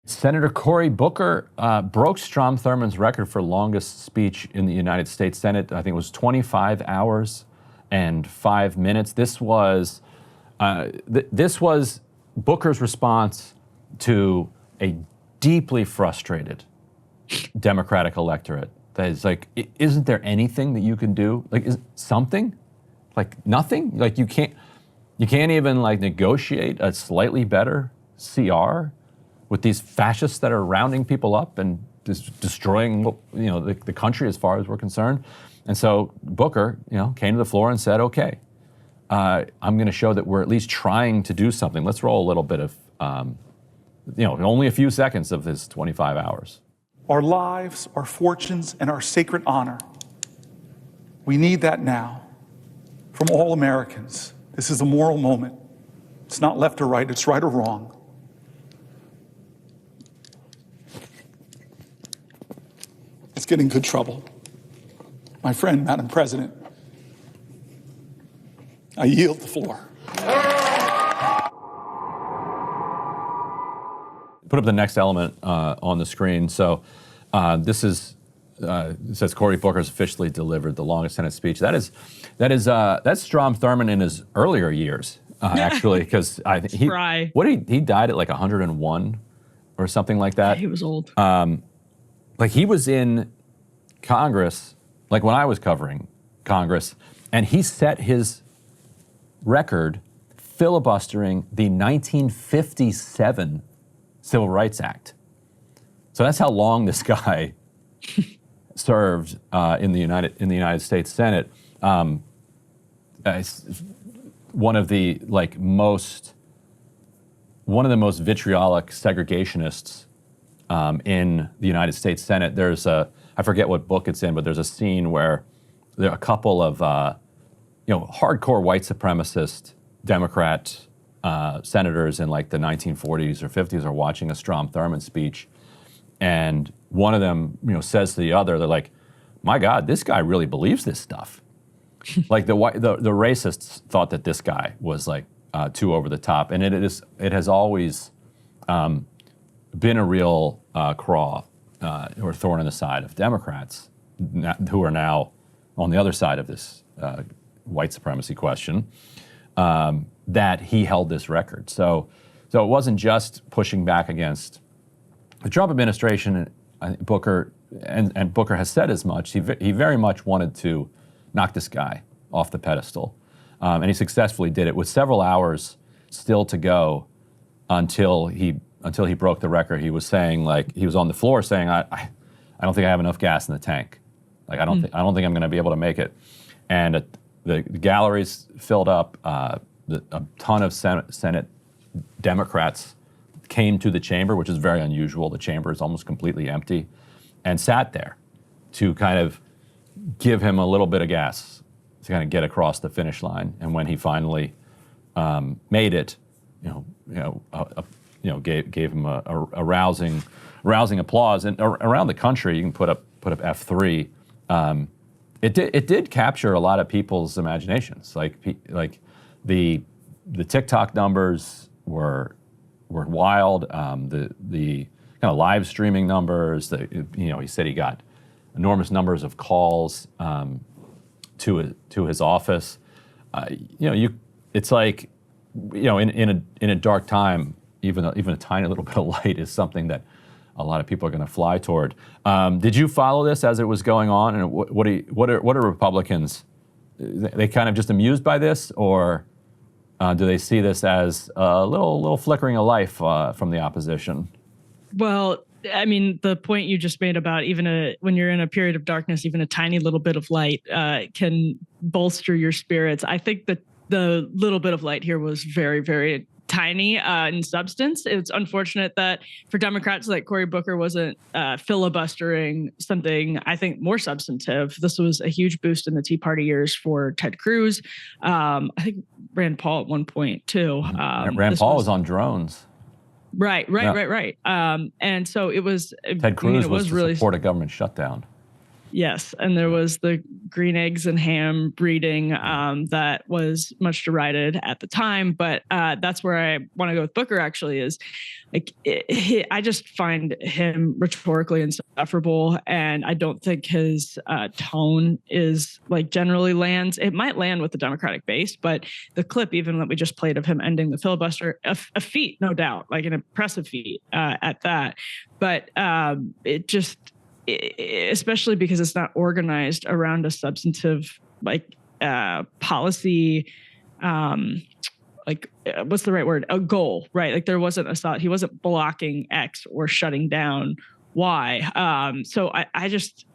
Senator Cory Booker broke Strom Thurmond's record for longest speech in the United States Senate. I think it was 25 hours and 5 minutes. This was Booker's response to a deeply frustrated Democratic electorate that is like, isn't there anything that you can do? Like, is something? Like nothing? Like you can't even like negotiate a slightly better CR with these fascists that are rounding people up and destroying, the country as far as we're concerned. And so Booker, came to the floor and said, okay, I'm going to show that we're at least trying to do something. Let's roll a little bit of, only a few seconds of this 25 hours. Our lives, our fortunes, and our sacred honor. We need that now from all Americans. This is a moral moment. It's not left or right, it's right or wrong. Let's get in good trouble. My friend, Madam President, I yield the floor. Put up the next element on the screen. So this is, it says Cory Booker's officially delivered the longest Senate speech. That's Strom Thurmond in his earlier years, actually, because he died at like 101 or something like that. Yeah, he was old. Like he was in Congress, like when I was covering Congress, and he set his record filibustering the 1957 Civil Rights Act. So that's how long this guy served in the United States Senate. One of the most vitriolic segregationists in the United States Senate. There's I forget what book it's in, but there's a scene where there are a couple of hardcore white supremacist Democrat senators in like the 1940s or 50s are watching a Strom Thurmond speech, and one of them says to the other, they're like, "My God, this guy really believes this stuff." Like the racists thought that this guy was like too over the top, and it has always been a real craw or thorn in the side of Democrats who are now on the other side of this white supremacy question, that he held this record. So it wasn't just pushing back against the Trump administration. Booker and Booker has said as much. He very much wanted to knock this guy off the pedestal, and he successfully did it with several hours still to go until he broke the record. He was saying, like, he was on the floor saying, I don't think I have enough gas in the tank. Like, I don't think I'm going to be able to make it. And the galleries filled up. A ton of Senate Democrats came to the chamber, which is very unusual. The chamber is almost completely empty, and sat there to kind of give him a little bit of gas to kind of get across the finish line. And when he finally made it, gave him a rousing applause. And around the country, you can put up F3. It did capture a lot of people's imaginations. Like the TikTok numbers were wild. The kind of live streaming numbers. He said he got enormous numbers of calls to his office. It's like in a dark time. Even a tiny little bit of light is something that a lot of people are going to fly toward. Did you follow this as it was going on? And what are Republicans? They kind of just amused by this, or do they see this as a little flickering of life from the opposition? Well, I mean, the point you just made about when you're in a period of darkness, even a tiny little bit of light can bolster your spirits. I think that the little bit of light here was very, very tiny in substance. It's unfortunate that for Democrats like Cory Booker wasn't filibustering something, I think, more substantive. This was a huge boost in the Tea Party years for Ted Cruz. I think Rand Paul at one point too. Rand Paul was on drones. Right. And so it was. Ted Cruz was to really support a government shutdown. Yes, and there was the green eggs and ham breeding that was much derided at the time. But that's where I want to go with Booker. Actually, is like I just find him rhetorically insufferable, and I don't think his tone is like generally lands. It might land with the Democratic base, but the clip even that we just played of him ending the filibuster, a feat, no doubt, like an impressive feat at that. But it just. Especially because it's not organized around a substantive like policy, what's the right word? A goal, right? Like there wasn't a thought. He wasn't blocking X or shutting down Y. So I just,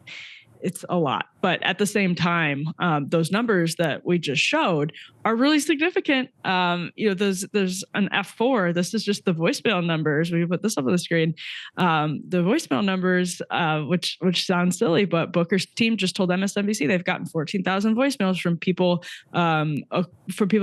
it's a lot. But at the same time, those numbers that we just showed are really significant. There's an F4. This is just the voicemail numbers. We put this up on the screen. The voicemail numbers, which sounds silly, but Booker's team just told MSNBC they've gotten 14,000 voicemails from people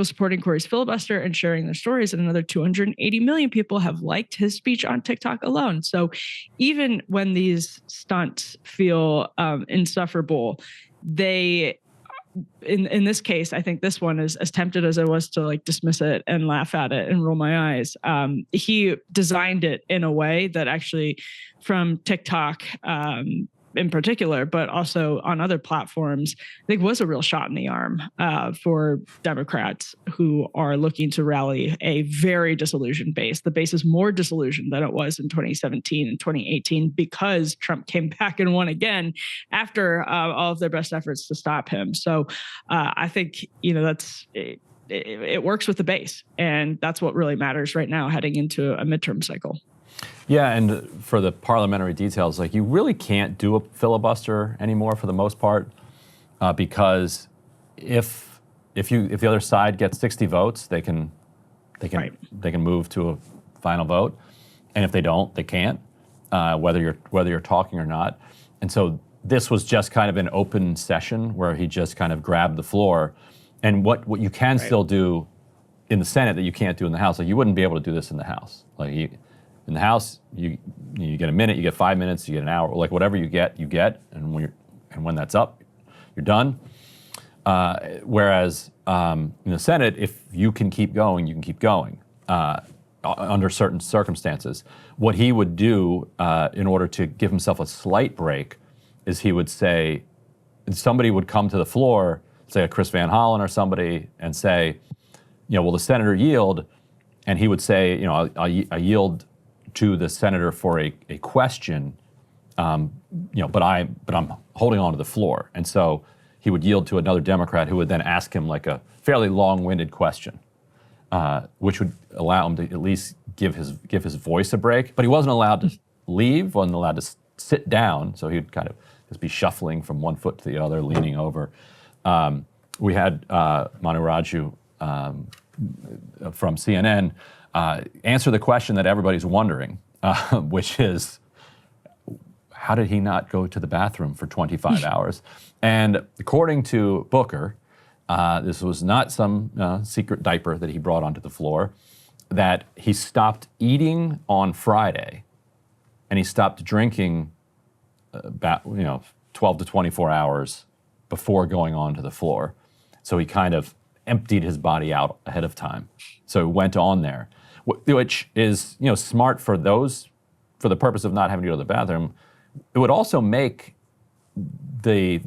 supporting Cory's filibuster and sharing their stories, and another 280 million people have liked his speech on TikTok alone. So even when these stunts feel insufferable, they, in this case, I think this one is as tempted as I was to like dismiss it and laugh at it and roll my eyes. He designed it in a way that actually, from TikTok in particular, but also on other platforms, I think was a real shot in the arm for Democrats who are looking to rally a very disillusioned base. The base is more disillusioned than it was in 2017 and 2018 because Trump came back and won again after all of their best efforts to stop him. So I think, that's it works with the base, and that's what really matters right now heading into a midterm cycle. Yeah, and for the parliamentary details, like you really can't do a filibuster anymore for the most part, because if the other side gets 60 votes, they can move to a final vote, and if they don't, they can't, whether you're talking or not. And so this was just kind of an open session where he just kind of grabbed the floor, and what you can still do in the Senate that you can't do in the House. Like you wouldn't be able to do this in the House. In the House, you get a minute, you get 5 minutes, you get an hour, like whatever you get, and when that's up, you're done. Whereas in the Senate, if you can keep going, you can keep going under certain circumstances. What he would do in order to give himself a slight break is he would say, somebody would come to the floor, say a Chris Van Hollen or somebody, and say, will the senator yield? And he would say, I yield to the senator for a question, but I'm holding on to the floor. And so he would yield to another Democrat who would then ask him like a fairly long-winded question, which would allow him to at least give his voice a break. But he wasn't allowed to leave, wasn't allowed to sit down, so he'd kind of just be shuffling from one foot to the other, leaning over. We had Manu Raju from CNN answer the question that everybody's wondering, which is, how did he not go to the bathroom for 25 hours? And according to Booker, this was not some secret diaper that he brought onto the floor, that he stopped eating on Friday and he stopped drinking about 12 to 24 hours before going onto the floor. So he kind of emptied his body out ahead of time. So he went on there, which is smart for the purpose of not having to go to the bathroom. It would also make the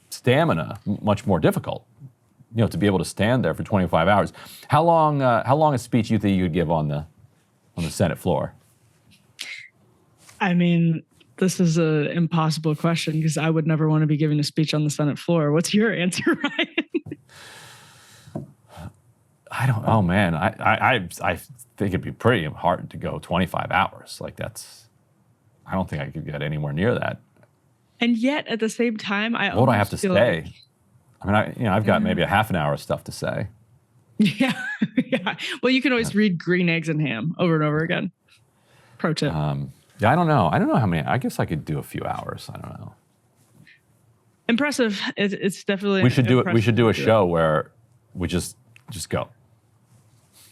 stamina much more difficult, to be able to stand there for 25 hours. How long a speech you think you would give on the Senate floor? I mean, this is an impossible question because I would never want to be giving a speech on the Senate floor. What's your answer, Ryan? I don't know, man. I think it'd be pretty hard to go 25 hours. Like I don't think I could get anywhere near that. And yet, at the same time, what would I have to say? I've got maybe a half an hour of stuff to say. Yeah. Well, you can always read Green Eggs and Ham over and over again. Pro tip. I don't know. I don't know how many. I guess I could do a few hours. I don't know. Impressive. It's definitely. We should do it. We should do a show where we just go.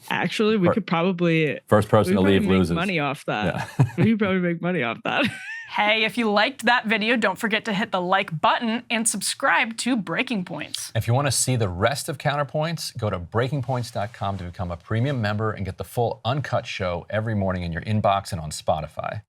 Actually, we could probably first person to leave loses. Money off that. Yeah. We could probably make money off that. Hey, if you liked that video, don't forget to hit the like button and subscribe to Breaking Points. If you want to see the rest of Counterpoints, go to breakingpoints.com to become a premium member and get the full uncut show every morning in your inbox and on Spotify.